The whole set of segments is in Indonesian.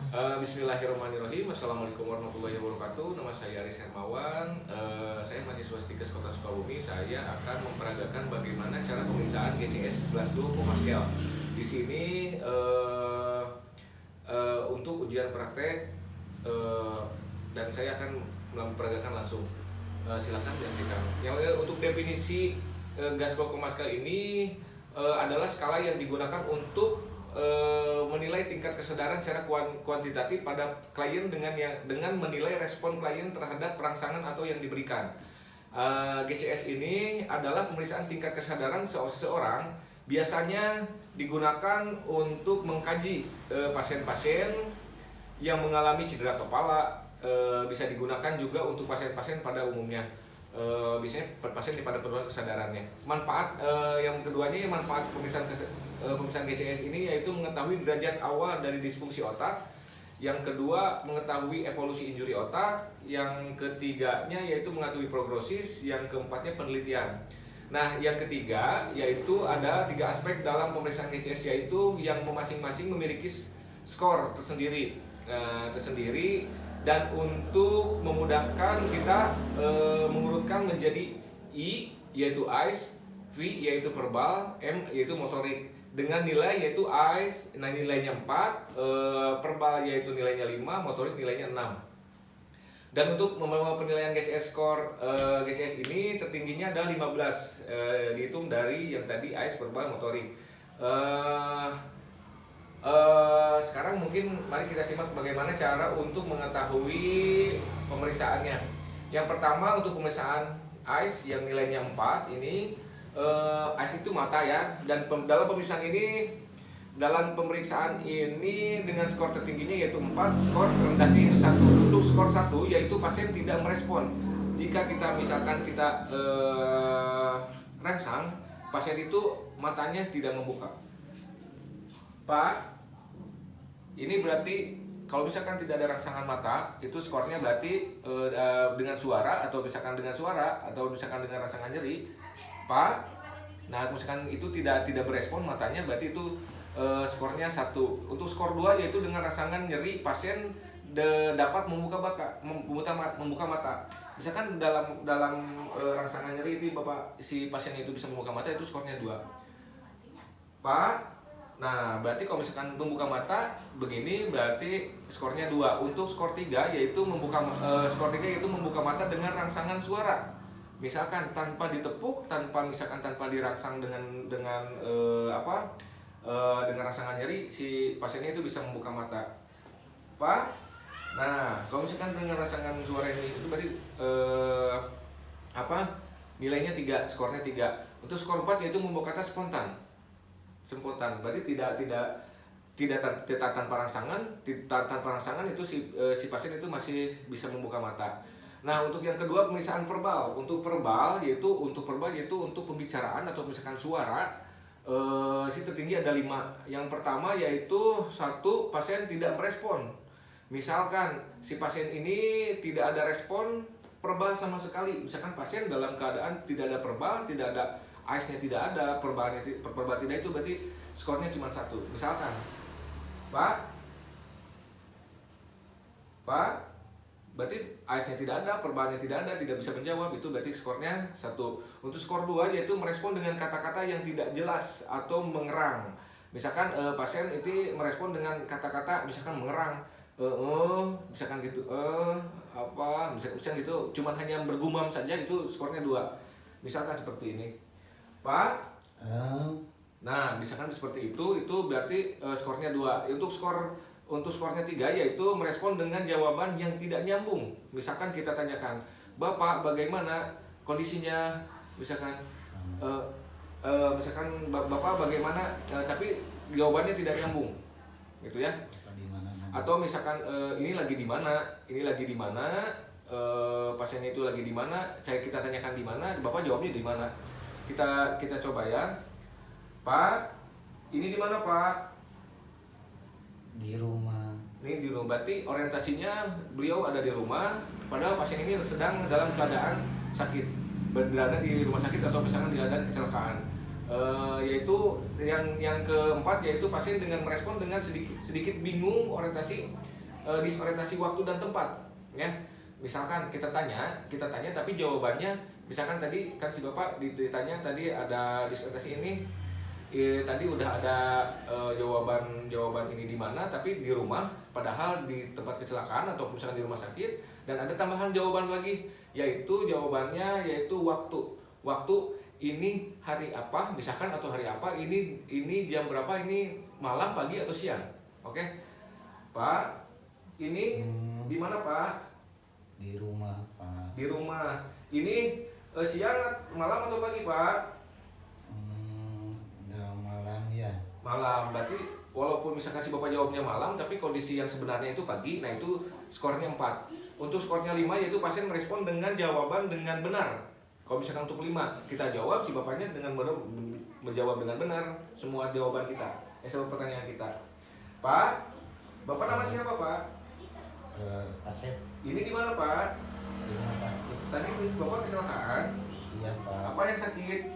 Bismillahirrahmanirrahim. Assalamualaikum warahmatullahi wabarakatuh. Nama saya Aris Hermawan. Saya mahasiswa Stikes Kota Sukabumi. Saya akan memperagakan bagaimana cara pemeriksaan GCS Glasgow Coma Scale. Di sini untuk ujian praktek dan saya akan memperagakan langsung. Silakan diaktifkan. Yang untuk definisi Glasgow Coma Scale ini adalah skala yang digunakan untuk menilai tingkat kesadaran secara kuantitatif pada klien dengan menilai respon klien terhadap perangsangan atau yang diberikan. GCS ini adalah pemeriksaan tingkat kesadaran seseorang, biasanya digunakan untuk mengkaji pasien-pasien yang mengalami cedera kepala, bisa digunakan juga untuk pasien-pasien pada umumnya. Biasanya pasien pada penurunan kesadarannya. Manfaat yang keduanya, manfaat pemeriksaan GCS ini yaitu mengetahui derajat awal dari disfungsi otak. Yang kedua, mengetahui evolusi injuri otak. Yang ketiganya yaitu mengetahui prognosis. Yang keempatnya penelitian. Nah, yang ketiga yaitu ada 3 aspek dalam pemeriksaan GCS, yaitu yang masing-masing memiliki skor tersendiri. Dan untuk memudahkan kita mengurutkan menjadi I yaitu eyes, V yaitu verbal, M yaitu motorik. Dengan nilai yaitu eyes nilainya 4, verbal yaitu nilainya 5, motorik nilainya 6. Dan untuk penilaian GCS skor GCS ini tertingginya adalah 15, dihitung dari yang tadi eyes, verbal, motorik. Sekarang mungkin mari kita simak bagaimana cara untuk mengetahui pemeriksaannya. Yang pertama, untuk pemeriksaan eyes yang nilainya 4 ini, eyes itu mata ya. Dan dalam pemeriksaan ini dengan skor tertingginya yaitu 4, skor terendahnya itu 1. Untuk skor 1 yaitu pasien tidak merespon. Jika kita misalkan rangsang, pasien itu matanya tidak membuka. Pak, ini berarti kalau misalkan tidak ada rangsangan mata, itu skornya berarti dengan suara atau misalkan dengan rangsangan nyeri, Pak. Nah, misalkan itu tidak berespon matanya, berarti itu skornya 1. Untuk skor 2 yaitu dengan rangsangan nyeri, pasien dapat membuka mata. Misalkan dalam rangsangan nyeri itu si pasien itu bisa membuka mata, itu skornya 2. Pak. Nah, berarti kalau misalkan membuka mata begini berarti skornya 2. Untuk skor 3 yaitu membuka mata dengan rangsangan suara. Misalkan tanpa ditepuk, tanpa dirangsang dengan rangsangan nyeri, si pasiennya itu bisa membuka mata. Pak. Nah, kalau misalkan dengan rangsangan suara ini itu berarti nilainya 3, skornya 3. Untuk skor 4 yaitu membuka kata spontan, berarti tidak tanpa rangsangan. Tanpa rangsangan itu si pasien itu masih bisa membuka mata. Nah, untuk yang kedua, pemeriksaan verbal. Untuk verbal yaitu untuk pembicaraan atau misalkan suara, si tertinggi ada 5. Yang pertama yaitu 1, pasien tidak merespon. Misalkan si pasien ini tidak ada respon verbal sama sekali. Misalkan pasien dalam keadaan tidak ada verbal, tidak ada eyes-nya, tidak ada verbal tidak, itu berarti skornya cuma 1. Misalkan, Pak, berarti eyes-nya tidak ada, verbalnya tidak ada, tidak bisa menjawab, itu berarti skornya 1. Untuk skor 2 yaitu merespon dengan kata-kata yang tidak jelas atau mengerang. Misalkan pasien itu merespon dengan kata-kata misalkan mengerang, misalkan gitu, misalkan gitu, cuman hanya bergumam saja, itu skornya 2. Misalkan seperti ini, Pak. Nah, misalkan seperti itu berarti skornya 2. Untuk skornya 3 yaitu merespon dengan jawaban yang tidak nyambung. Misalkan kita tanyakan, Bapak bagaimana kondisinya, misalkan Bapak bagaimana, tapi jawabannya tidak nyambung, gitu ya. Atau misalkan ini lagi di mana, pasiennya itu lagi di mana, kita tanyakan di mana, Bapak jawabnya di mana. Kita coba ya, Pak, ini di mana, Pak? Di rumah. Ini di rumah, berarti orientasinya beliau ada di rumah, padahal pasien ini sedang dalam keadaan sakit, berada di rumah sakit atau misalkan di keadaan kecelakaan. Yaitu yang keempat yaitu pasien dengan merespon dengan sedikit bingung orientasi disorientasi waktu dan tempat, ya. Misalkan kita tanya tapi jawabannya, misalkan tadi kan si Bapak ditanya tadi ada disorientasi ini, tadi udah ada jawaban ini di mana, tapi di rumah, padahal di tempat kecelakaan atau misalkan di rumah sakit, dan ada tambahan jawaban lagi, yaitu jawabannya yaitu waktu ini hari apa, misalkan atau hari apa, ini jam berapa, ini malam, pagi atau siang. Oke, Pak, ini di mana Pak? Di rumah, Pak. Di rumah. Ini siang, malam atau pagi Pak? Udah malam ya. Malam. Berarti walaupun misalkan si Bapak jawabnya malam, tapi kondisi yang sebenarnya itu pagi, nah itu skornya 4. Untuk skornya 5 yaitu pasien merespon dengan jawaban dengan benar. Kalau misalkan untuk 5 kita jawab, si Bapaknya dengan benar menjawab dengan benar semua jawaban kita, semua pertanyaan kita. Pak, Bapak nama siapa Pak? Asep. Ini di mana Pak? Di rumah sakit. Tadi Bapak kecelakaan. Iya, Pak. Apa yang sakit?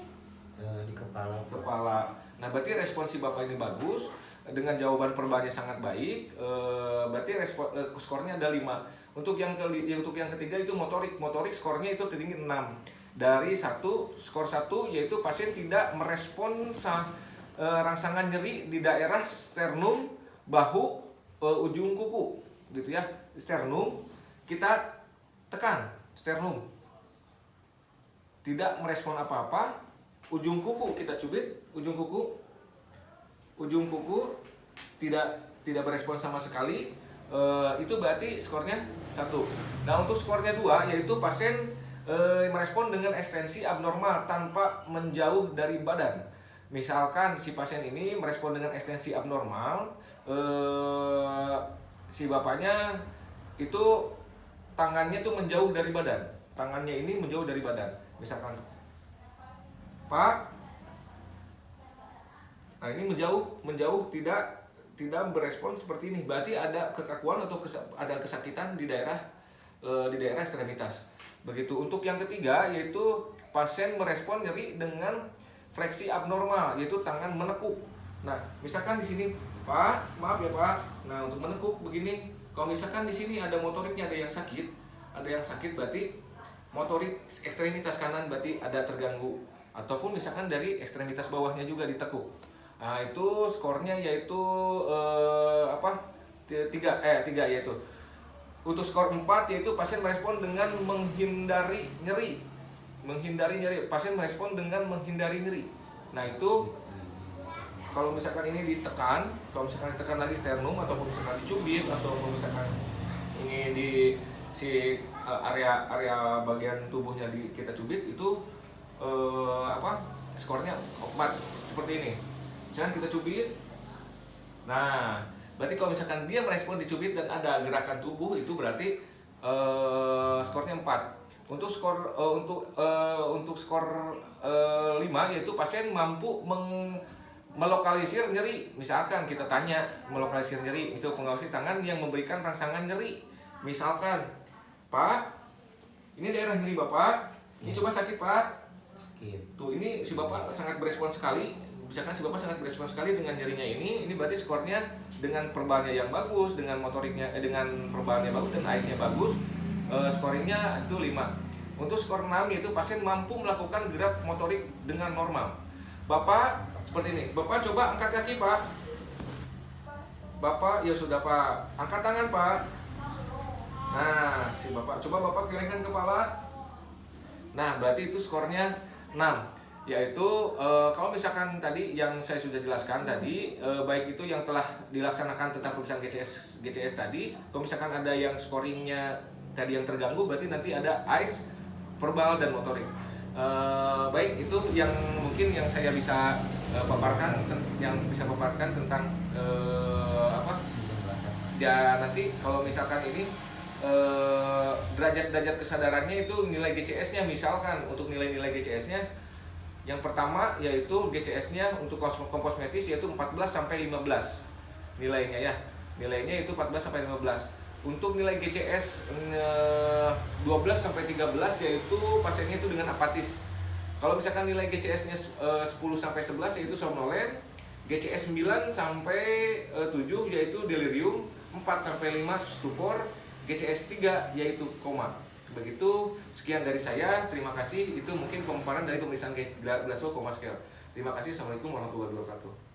Di kepala, Pak. Kepala. Nah, berarti respon si Bapak ini bagus dengan jawaban perbannya sangat baik. Berarti skornya ada 5. Untuk yang ketiga itu motorik. Motorik skornya itu tertinggi 6. Dari skor 1 yaitu pasien tidak merespon rangsangan nyeri di daerah sternum, bahu, ujung kuku, gitu ya. Sternum kita tekan, sternum tidak merespon apa-apa. Ujung kuku kita cubit, ujung kuku tidak berespon sama sekali. Itu berarti skornya 1. Nah, untuk skornya 2 yaitu pasien merespon dengan ekstensi abnormal tanpa menjauh dari badan. Misalkan si pasien ini merespon dengan ekstensi abnormal, si Bapaknya itu tangannya tuh menjauh dari badan. Tangannya ini menjauh dari badan. Misalkan, Pak, nah ini menjauh tidak berespon seperti ini. Berarti ada kekakuan atau ada kesakitan di daerah ekstremitas. Begitu. Untuk yang ketiga yaitu pasien merespon nyeri dengan fleksi abnormal, yaitu tangan menekuk. Nah, misalkan di sini, Pak, maaf ya Pak. Nah, untuk menekuk begini, kalau misalkan di sini ada motoriknya, ada yang sakit berarti motorik ekstremitas kanan berarti ada terganggu, ataupun misalkan dari ekstremitas bawahnya juga ditekuk. Nah, itu skornya yaitu 3 yaitu. Untuk skor 4 yaitu pasien merespon dengan menghindari nyeri. Pasien merespon dengan menghindari nyeri. Nah, itu kalau misalkan ini ditekan, kalau misalkan ditekan lagi sternum ataupun misalkan dicubit atau misalkan ini di area bagian tubuhnya kita cubit, itu skornya 4 seperti ini. Misalkan kita cubit. Nah, berarti kalau misalkan dia merespon dicubit dan ada gerakan tubuh, itu berarti skornya 4. Untuk skor 5 yaitu pasien mampu melokalisir nyeri. Misalkan kita tanya melokalisir nyeri, itu pengawasi tangan yang memberikan rangsangan nyeri. Misalkan, Pak, ini daerah nyeri Bapak, ini coba sakit Pak. Sakit. Tuh, ini si Bapak sangat berespon sekali. Misalkan si Bapak sangat berespon sekali dengan nyerinya ini berarti skornya dengan perbannya yang bagus, dengan motoriknya dengan perbannya bagus dan AIS-nya bagus, skornya itu 5. Untuk skor 6 yaitu pasien mampu melakukan gerak motorik dengan normal. Bapak seperti ini. Bapak coba angkat kaki, Pak. Bapak, ya sudah Pak. Angkat tangan, Pak. Nah, si Bapak coba Bapak gelengkan kepala. Nah, berarti itu skornya 6. Yaitu kalau misalkan tadi yang saya sudah jelaskan tadi, baik itu yang telah dilaksanakan tentang pemeriksaan GCS tadi, kalau misalkan ada yang scoringnya tadi yang terganggu, berarti nanti ada AIS, verbal dan motorik. Baik, itu yang mungkin yang saya bisa paparkan tentang ya nanti kalau misalkan ini derajat kesadarannya itu nilai GCS-nya. Misalkan untuk nilai-nilai GCS-nya, yang pertama yaitu GCS-nya untuk kompos medis yaitu 14 sampai 15 nilainya ya. Nilainya itu 14 sampai 15. Untuk nilai GCS 12 sampai 13 yaitu pasiennya itu dengan apatis. Kalau misalkan nilai GCS-nya 10 sampai 11 yaitu somnolen, GCS 9 sampai 7 yaitu delirium, 4-5 stupor, GCS 3 yaitu koma. Begitu, sekian dari saya, terima kasih. Itu mungkin pemaparan dari pemeriksaan Glasgow Coma Scale. Terima kasih, assalamualaikum warahmatullahi wabarakatuh.